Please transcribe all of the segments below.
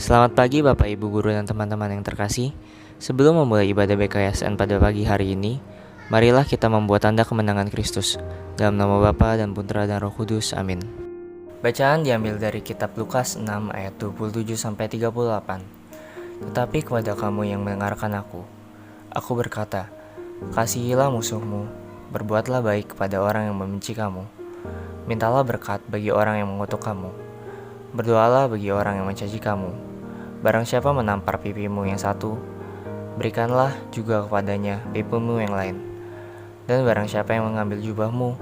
Selamat pagi Bapak Ibu Guru dan teman-teman yang terkasih. Sebelum memulai ibadah BKSN pada pagi hari ini, marilah kita membuat tanda kemenangan Kristus. Dalam nama Bapa dan Putra dan Roh Kudus, amin. Bacaan diambil dari kitab Lukas 6 ayat 27-38. Tetapi kepada kamu yang mendengarkan aku berkata, kasihilah musuhmu, berbuatlah baik kepada orang yang membenci kamu, mintalah berkat bagi orang yang mengutuk kamu, berdoalah bagi orang yang mencaci kamu. Barang siapa menampar pipimu yang satu, berikanlah juga kepadanya pipimu yang lain. Dan barang siapa yang mengambil jubahmu,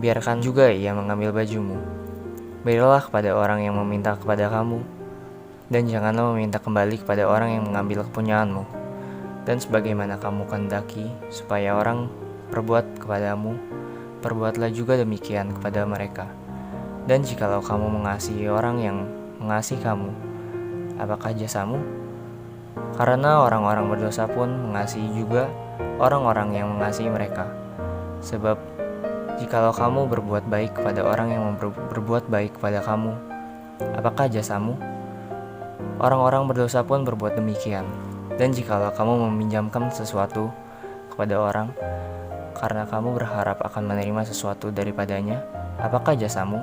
biarkan juga ia mengambil bajumu. Berilah kepada orang yang meminta kepada kamu, dan janganlah meminta kembali kepada orang yang mengambil kepunyaanmu. Dan sebagaimana kamu kehendaki supaya orang perbuat kepadamu, perbuatlah juga demikian kepada mereka. Dan jikalau kamu mengasihi orang yang mengasihi kamu, apakah jasamu? Karena orang-orang berdosa pun mengasihi juga orang-orang yang mengasihi mereka. Sebab jikalau kamu berbuat baik kepada orang yang berbuat baik kepada kamu, apakah jasamu? Orang-orang berdosa pun berbuat demikian. Dan jikalau kamu meminjamkan sesuatu kepada orang, karena kamu berharap akan menerima sesuatu daripadanya, apakah jasamu?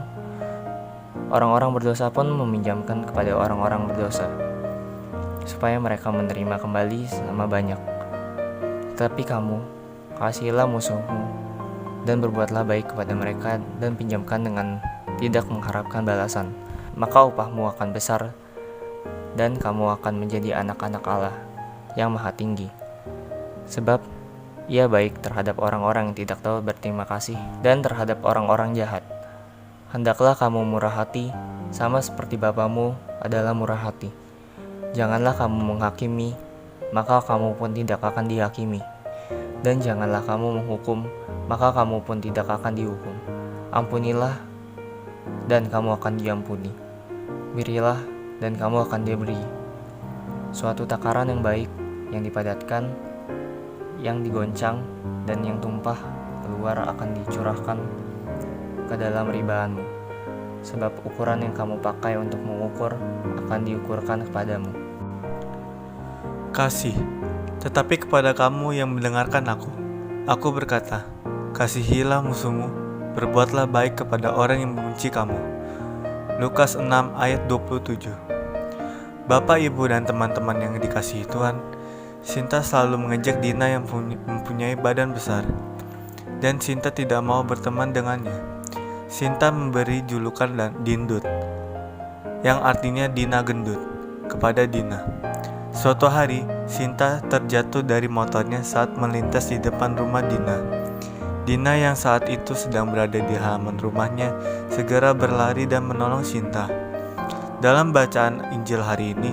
Orang-orang berdosa pun meminjamkan kepada orang-orang berdosa, supaya mereka menerima kembali selama banyak. Tetapi kamu, kasihilah musuhmu, dan berbuatlah baik kepada mereka, dan pinjamkan dengan tidak mengharapkan balasan. Maka upahmu akan besar, dan kamu akan menjadi anak-anak Allah yang Maha Tinggi. Sebab Ia baik terhadap orang-orang yang tidak tahu berterima kasih, dan terhadap orang-orang jahat. Hendaklah kamu murah hati, sama seperti Bapamu adalah murah hati. Janganlah kamu menghakimi, maka kamu pun tidak akan dihakimi. Dan janganlah kamu menghukum, maka kamu pun tidak akan dihukum. Ampunilah, dan kamu akan diampuni. Berilah, dan kamu akan diberi. Suatu takaran yang baik, yang dipadatkan, yang digoncang, dan yang tumpah keluar akan dicurahkan ke dalam ribaanmu. Sebab ukuran yang kamu pakai untuk mengukur akan diukurkan kepadamu. Kasih, tetapi kepada kamu yang mendengarkan aku berkata, kasihilah musuhmu, berbuatlah baik kepada orang yang membenci kamu. Lukas 6 ayat 27. Bapak, Ibu, dan teman-teman yang dikasihi Tuhan, Sinta selalu mengejek Dina yang mempunyai badan besar, dan Sinta tidak mau berteman dengannya. Sinta memberi julukan Dindut, yang artinya Dina gendut, kepada Dina. Suatu hari, Sinta terjatuh dari motornya saat melintas di depan rumah Dina. Dina yang saat itu sedang berada di halaman rumahnya segera berlari dan menolong Sinta. Dalam bacaan Injil hari ini,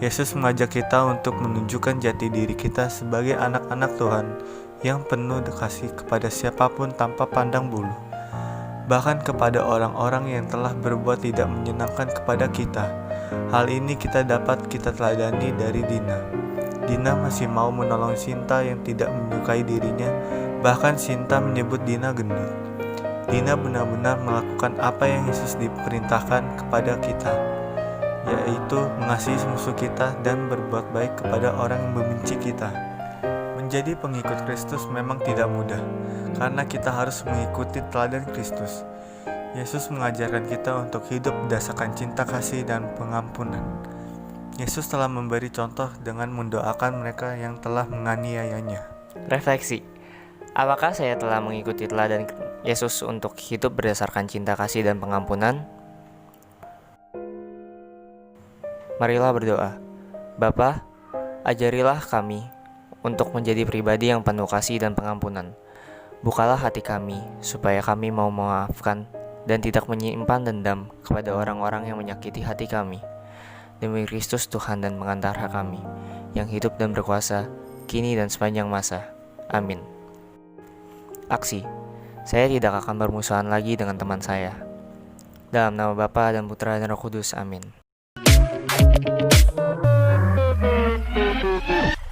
Yesus mengajak kita untuk menunjukkan jati diri kita sebagai anak-anak Tuhan yang penuh kasih kepada siapapun tanpa pandang bulu, bahkan kepada orang-orang yang telah berbuat tidak menyenangkan kepada kita. Hal ini dapat kita teladani dari Dina. Dina masih mau menolong Sinta yang tidak menyukai dirinya, bahkan Sinta menyebut Dina gendut. Dina benar-benar melakukan apa yang Yesus diperintahkan kepada kita, yaitu mengasihi musuh kita dan berbuat baik kepada orang yang membenci kita. Menjadi pengikut Kristus memang tidak mudah, karena kita harus mengikuti teladan Kristus. Yesus mengajarkan kita untuk hidup berdasarkan cinta kasih dan pengampunan. Yesus telah memberi contoh dengan mendoakan mereka yang telah menganiayanya. Refleksi. Apakah saya telah mengikuti teladan Yesus untuk hidup berdasarkan cinta kasih dan pengampunan? Marilah berdoa. Bapa, ajarilah kami untuk menjadi pribadi yang penuh kasih dan pengampunan. Bukalah hati kami, supaya kami mau memaafkan dan tidak menyimpan dendam kepada orang-orang yang menyakiti hati kami. Demi Kristus Tuhan dan pengantara kami, yang hidup dan berkuasa, kini dan sepanjang masa. Amin. Aksi. Saya tidak akan bermusuhan lagi dengan teman saya. Dalam nama Bapa dan Putra dan Roh Kudus. Amin.